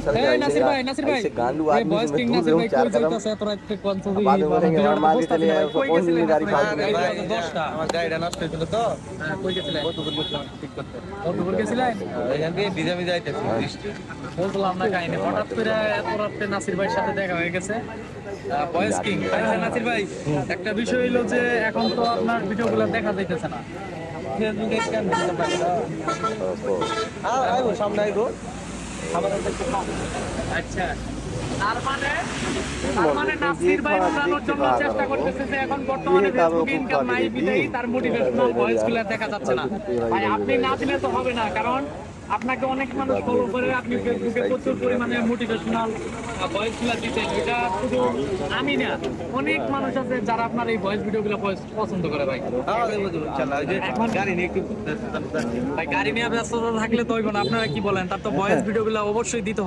ए नासिर भाई गांडू ए आदमी बॉयज में किंग तू नासिर ले भाई चार कोई कदम চলতেছে তোরা একটু কনসোলি बाद में करेंगे मार के चले आए কই कौन सी গেছিলেন गाड़ी फाड़ আপনারা? के এই 10টা আমার গাড়িটা নষ্ট হয়েছিল তো হ্যাঁ কই গেছিলেন কতগুলো গেছিলাম ঠিক করতে কতদূর গেছিলেন এখান থেকে ভিজা ভিজা আইতেছি বৃষ্টি বললাম না কাহিনী হঠাৎ করে এত রাতে নাসির ভাইয়ের সাথে দেখা হয়ে গেছে বয়েজ কিং আচ্ছা নাসির ভাই একটা বিষয় হলো যে এখন তো আপনার ভিডিওগুলো দেখা যাইতেছে না ফেসবুকে স্ক্যান করতে পারি না আইবো সামনে আইবো আচ্ছা তার মানে নাসির ভাই উড়ানোর জন্য চেষ্টা করতেছে যে এখন বর্তমানে ফেসবুকে ইনকাম নাই বিধায় তার মোটিভেশনাল ভয়েসগুলো দেখা যাচ্ছে না ভাই আপনি না দিলে তো হবে না কারণ আপনাকে অনেক মানুষ ফলো করে আপনি ফেসবুকে প্রচুর পরিমাণে মোটিভেশনাল ভয়েসগুলো দিতেন এটা শুধু আমি না অনেক মানুষ আছে যারা আপনার এই ভয়েস ভিডিওগুলো পছন্দ করে ভাই এখন গাড়ি নিয়ে একটু ভাই গাড়ি নিয়ে ব্যস্ততা থাকলে তো হইব না আপনারা কি বলেন তার তো ভয়েস ভিডিওগুলো অবশ্যই দিতে হবে